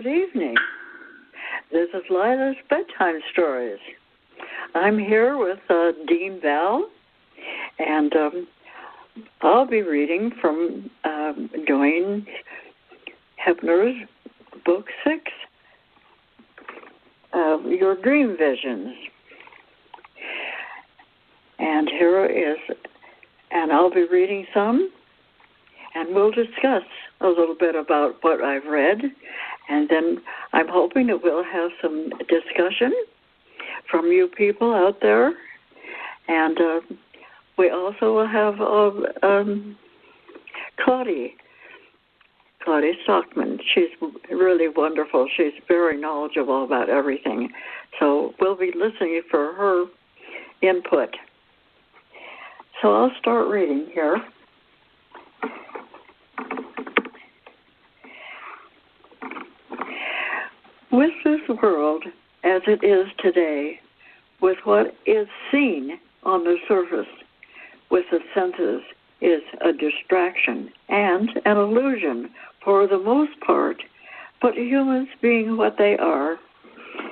Good evening. This is Lila's Bedtime Stories. I'm here with Dean Val, and I'll be reading from Dwayne Hebner's Book 6, Your Dream Visions. And here is, and I'll be reading some, and we'll discuss a little bit about what I've read, and then I'm hoping that we'll have some discussion from you people out there, and we also will have Claudette Stockman. She's really wonderful. She's very knowledgeable about everything, so we'll be listening for her input. So I'll start reading here. With this world as it is today, with what is seen on the surface with the senses is a distraction and an illusion for the most part, but humans being what they are,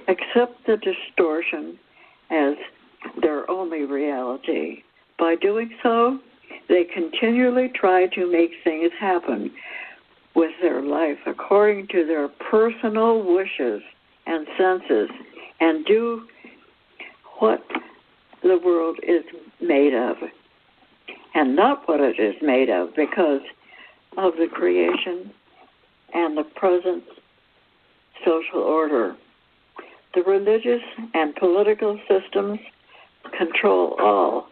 accept the distortion as their only reality. By doing so, they continually try to make things happen with their life according to their personal wishes and senses, and do what the world is made of, and not what it is made of, because of the creation and the present social order. The religious and political systems control all.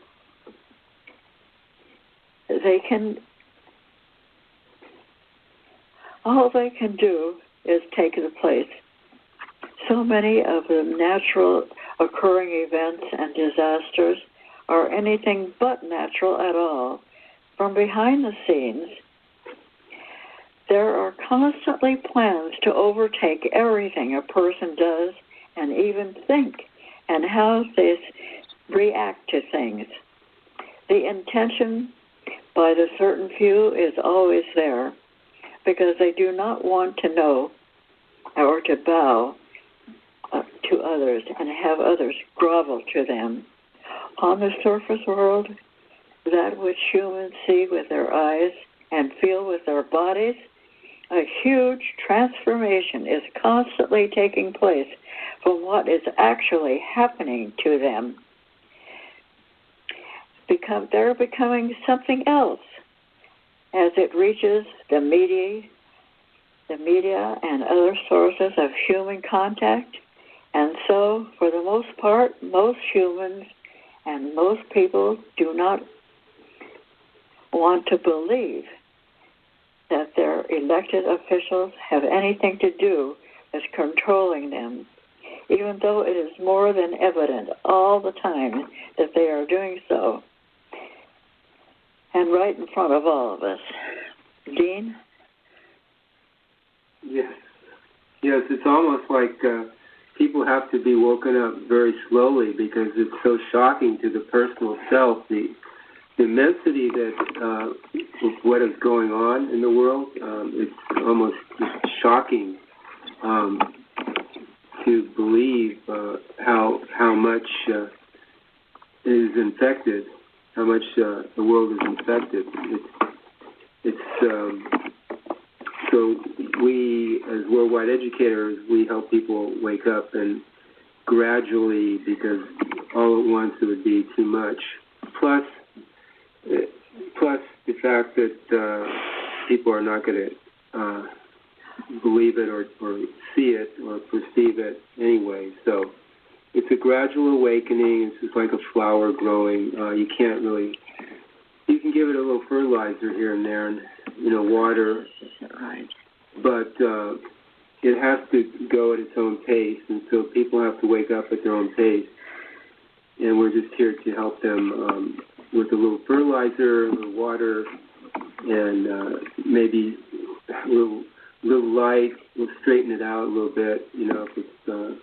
All they can do is take the place. So many of the natural occurring events and disasters are anything but natural at all. From behind the scenes, there are constantly plans to overtake everything a person does and even think, and how they react to things. The intention by the certain few is always there, because they do not want to know or to bow to others and have others grovel to them. On the surface world, that which humans see with their eyes and feel with their bodies, a huge transformation is constantly taking place from what is actually happening to them. They're becoming something else as it reaches the media and other sources of human contact. And so, for the most part, most humans and most people do not want to believe that their elected officials have anything to do with controlling them, even though it is more than evident all the time that they are doing so, and right in front of all of us. Dean? Yes, it's almost like people have to be woken up very slowly, because it's so shocking to the personal self, the immensity that of what is going on in the world. It's almost shocking to believe how much is infected, how much the world is infected. So we, as worldwide educators, we help people wake up, and gradually, because all at once it would be too much. Plus the fact that people are not going to believe it or see it or perceive it anyway. So it's a gradual awakening. It's just like a flower growing. You can give it a little fertilizer here and there, and water, but it has to go at its own pace, and so people have to wake up at their own pace, and we're just here to help them with a little fertilizer, a little water, and maybe a little light. We'll straighten it out a little bit, if it's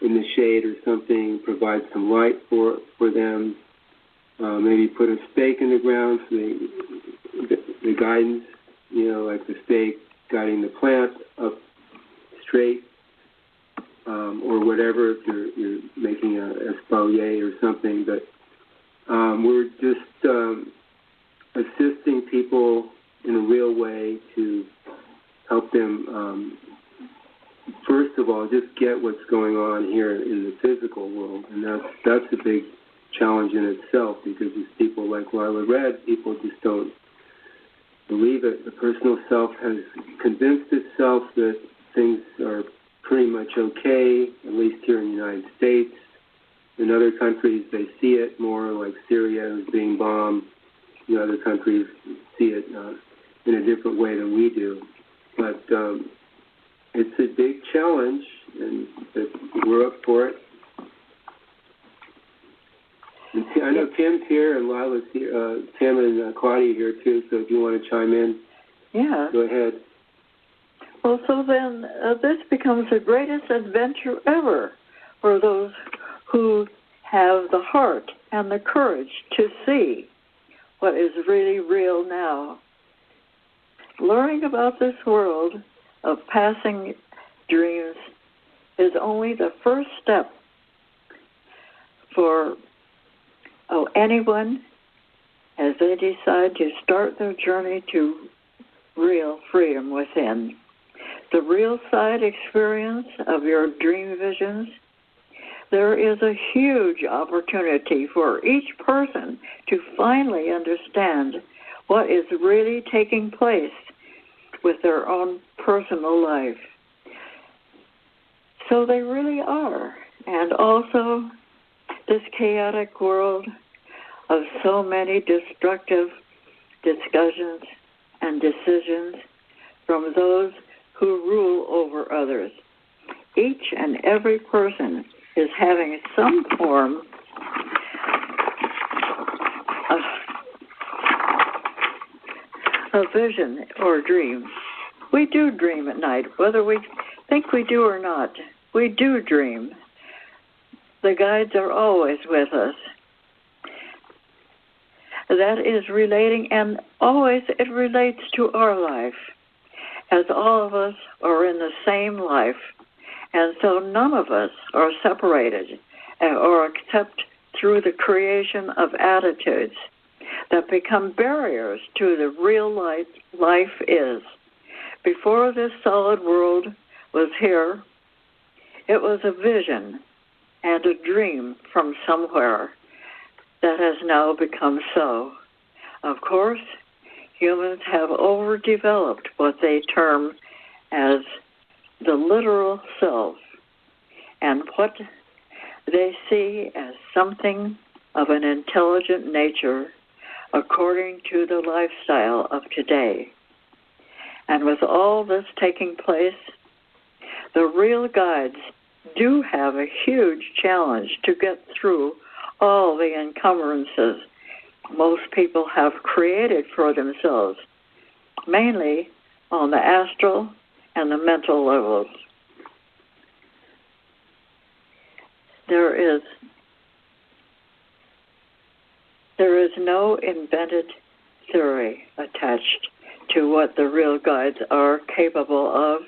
in the shade or something, provide some light for them. Maybe put a stake in the ground for the guidance, like the stake guiding the plant up straight, or whatever, if you're making a espalier or something. But we're just assisting people in a real way to help them, first of all, just get what's going on here in the physical world. And that's a big challenge in itself, because these people like Lila read, people just don't believe it. The personal self has convinced itself that things are pretty much okay, at least here in the United States. In other countries, they see it more, like Syria is being bombed. In other countries, see it in a different way than we do. But it's a big challenge, and we're up for it. And I know Tim's here, and Lila's here, Tim and Claudia here too, so if you want to chime in, go ahead. Well, so then this becomes the greatest adventure ever for those who have the heart and the courage to see what is really real now. Learning about this world of passing dreams is only the first step for anyone as they decide to start their journey to real freedom within. The real side experience of your dream visions, there is a huge opportunity for each person to finally understand what is really taking place with their own personal life. So they really are. And also, this chaotic world of so many destructive discussions and decisions from those who rule over others. Each and every person is having some form of vision or dream. We do dream at night, whether we think we do or not. We do dream. The guides are always with us. That is relating, and always it relates to our life, as all of us are in the same life, and so none of us are separated or except through the creation of attitudes that become barriers to the real life is. Before this solid world was here, it was a vision and a dream from somewhere that has now become so. Of course, humans have overdeveloped what they term as the literal self, and what they see as something of an intelligent nature according to the lifestyle of today. And with all this taking place, the real guides do have a huge challenge to get through all the encumbrances most people have created for themselves, mainly on the astral and the mental levels. There is no invented theory attached to what the real guides are capable of,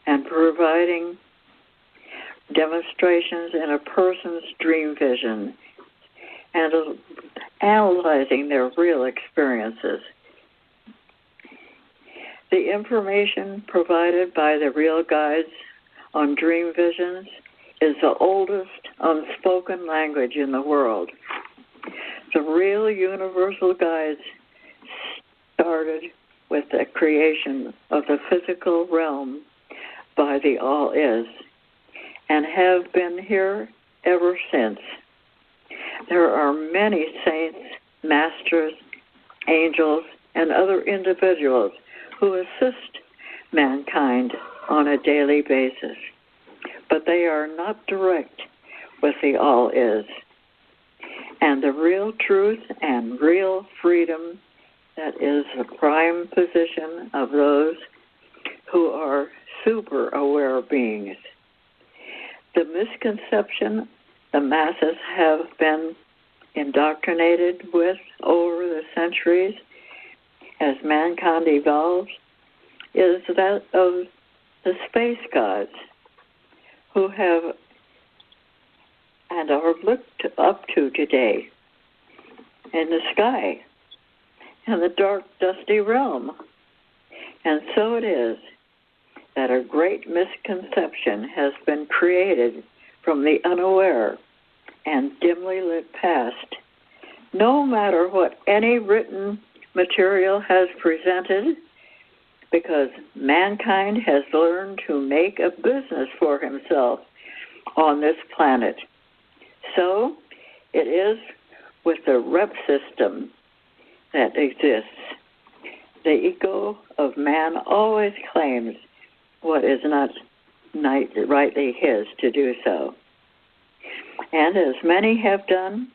and providing demonstrations in a person's dream vision and analyzing their real experiences. The information provided by the real guides on dream visions is the oldest unspoken language in the world. The real universal guides started with the creation of the physical realm by the All-Is, and have been here ever since. There are many saints, masters, angels, and other individuals who assist mankind on a daily basis, but they are not direct with the All-Is. And the real truth and real freedom, that is the prime position of those who are super aware beings. The misconception the masses have been indoctrinated with over the centuries as mankind evolves is that of the space gods who have and are looked up to today in the sky and the dark, dusty realm. And so it is that a great misconception has been created from the unaware and dimly lit past. No matter what any written material has presented, because mankind has learned to make a business for himself on this planet. So it is with the rep system that exists. The ego of man always claims what is not rightly his to do so. And as many have done,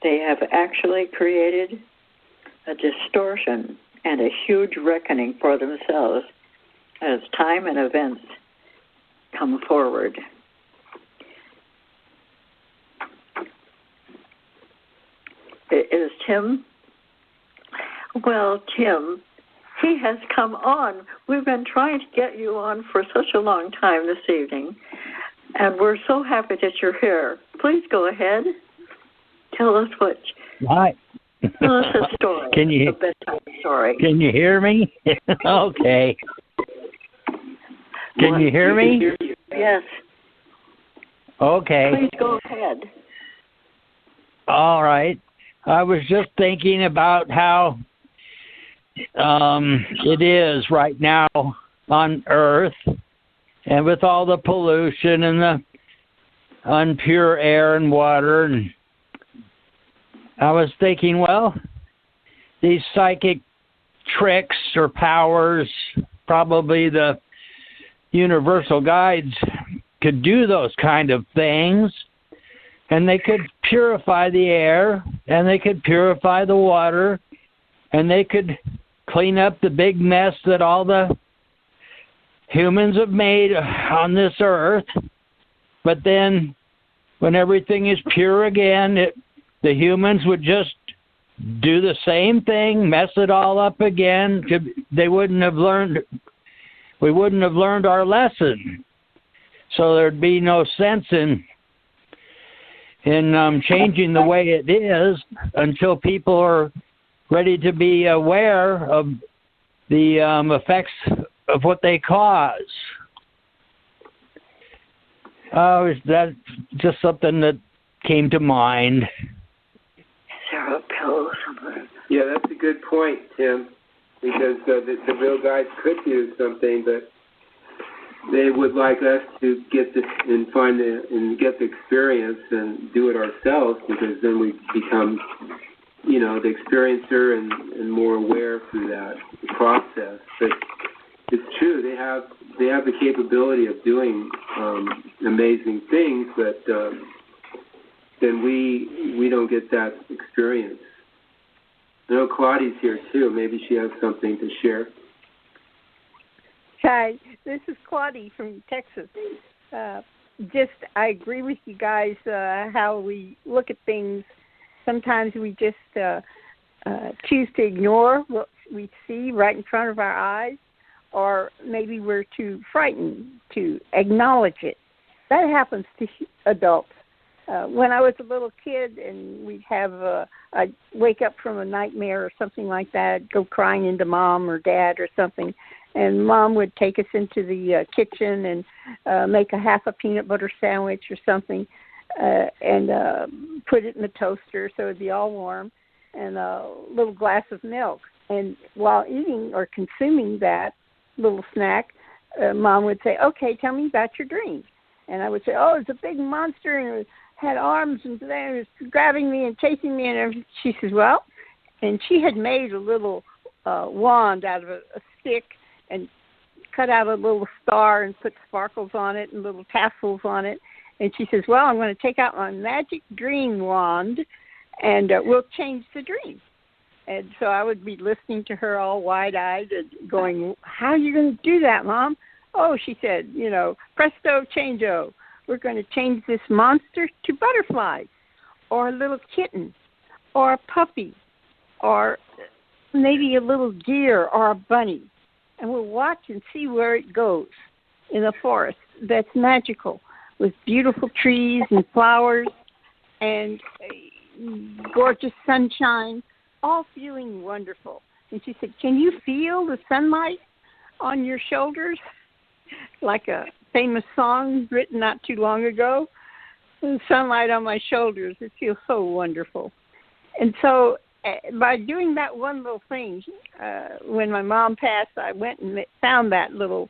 they have actually created a distortion and a huge reckoning for themselves as time and events come forward. Is Tim? Well, Tim, he has come on. We've been trying to get you on for such a long time this evening, and we're so happy that you're here. Please go ahead. Tell us what. Hi. Tell us a story. A bedtime story. Can you hear me? Okay. Can you hear me? Yes. Okay. Please go ahead. All right. I was just thinking about how it is right now on Earth, and with all the pollution and the impure air and water. And I was thinking, well, these psychic tricks or powers, probably the universal guides could do those kind of things, and they could purify the air, and they could purify the water, and they could clean up the big mess that all the humans have made on this earth. But then when everything is pure again, the humans would just do the same thing, mess it all up again. We wouldn't have learned our lesson. So there'd be no sense in changing the way it is until people are ready to be aware of the effects of what they cause. Is that just something that came to mind? Is there a pill somewhere? Yeah, that's a good point, Tim, because the real guys could do something, but they would like us to get this and get the experience and do it ourselves, because then we become, the experiencer and more aware through that process. But it's true, they have the capability of doing amazing things, but then we don't get that experience. I know Claudie's here too. Maybe she has something to share. Hi, this is Claudie from Texas. I agree with you guys how we look at things. Sometimes we just choose to ignore what we see right in front of our eyes, or maybe we're too frightened to acknowledge it. That happens to adults. When I was a little kid and we'd have I'd wake up from a nightmare or something like that, go crying into Mom or Dad or something, and Mom would take us into the kitchen and make a half a peanut butter sandwich or something and put it in the toaster so it'd be all warm, and a little glass of milk. And while eating or consuming that little snack, Mom would say, okay, tell me about your dream. And I would say, oh, it's a big monster, and it had arms, and it was grabbing me and chasing me. And everything. She says, well, and she had made a little wand out of a stick and cut out a little star and put sparkles on it and little tassels on it. And she says, well, I'm going to take out my magic dream wand, and we'll change the dream. And so I would be listening to her all wide-eyed and going, how are you going to do that, Mom? Oh, she said, presto changeo. We're going to change this monster to butterflies, or a little kitten, or a puppy, or maybe a little deer or a bunny. and we'll watch and see where it goes in the forest. That's magical, with beautiful trees and flowers and gorgeous sunshine, all feeling wonderful. And she said, "Can you feel the sunlight on your shoulders?" Like a famous song written not too long ago. The sunlight on my shoulders, it feels so wonderful. And so by doing that one little thing, when my mom passed, I went and found that little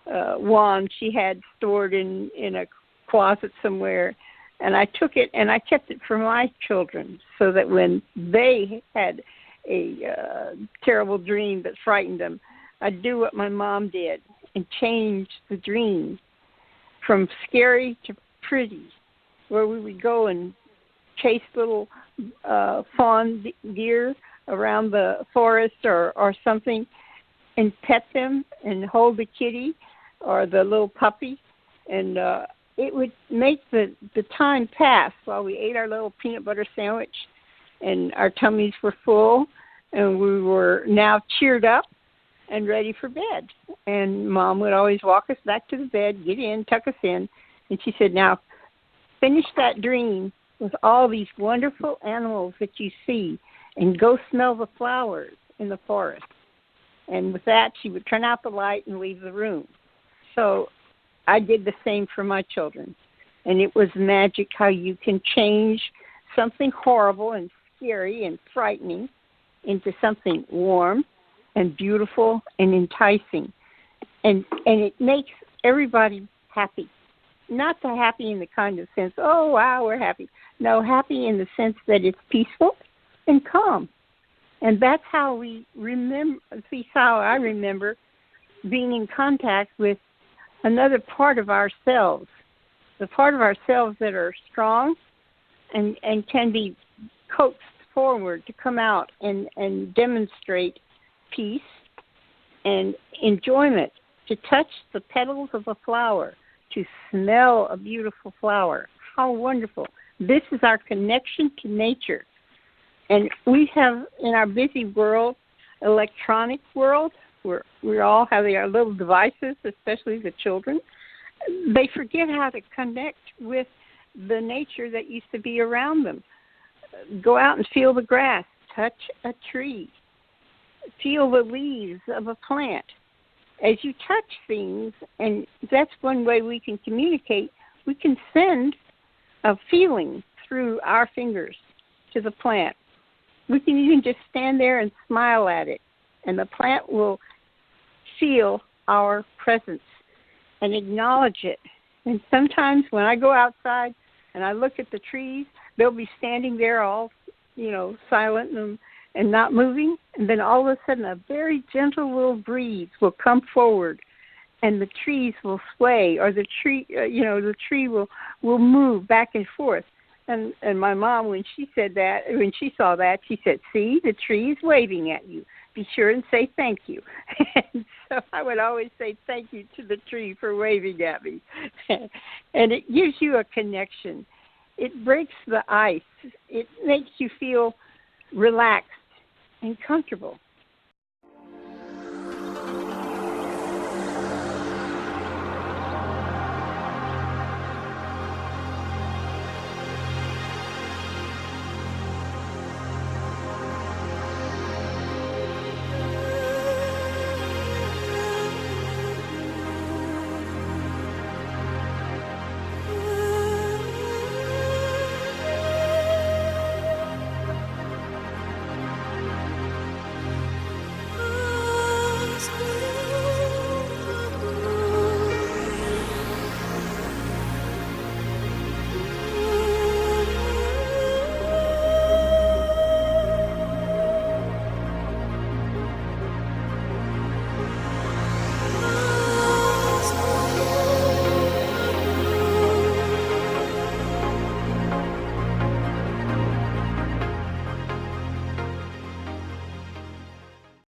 wand she had stored in a closet somewhere, and I took it and I kept it for my children, so that when they had a terrible dream that frightened them, I'd do what my mom did and change the dream from scary to pretty, where we would go and chase little fawn deer around the forest or something, and pet them and hold the kitty or the little puppy, and it would make the time pass while we ate our little peanut butter sandwich and our tummies were full and we were now cheered up and ready for bed. And Mom would always walk us back to the bed, get in, tuck us in, and she said, "Now finish that dream with all these wonderful animals that you see, and go smell the flowers in the forest." And with that, she would turn out the light and leave the room. So I did the same for my children. And it was magic how you can change something horrible and scary and frightening into something warm and beautiful and enticing. And it makes everybody happy. Not the happy in the kind of sense, oh, wow, we're happy. No, happy in the sense that it's peaceful and calm. And that's how we remember, how I remember being in contact with another part of ourselves, the part of ourselves that are strong and can be coaxed forward to come out and demonstrate peace and enjoyment, to touch the petals of a flower, to smell a beautiful flower. How wonderful. This is our connection to nature. And we have, in our busy world, electronic world, where we all have our little devices, especially the children, they forget how to connect with the nature that used to be around them. Go out and feel the grass, touch a tree, feel the leaves of a plant. As you touch things, and that's one way we can communicate, we can send a feeling through our fingers to the plant. We can even just stand there and smile at it, and the plant will feel our presence and acknowledge it. And sometimes when I go outside and I look at the trees, they'll be standing there all, silent and not moving. And then all of a sudden a very gentle little breeze will come forward and the trees will sway, or the tree will move back and forth. And my mom, when she saw that, she said, "See, the tree is waving at you. Be sure and say thank you." And so I would always say thank you to the tree for waving at me. And it gives you a connection. It breaks the ice. It makes you feel relaxed and comfortable.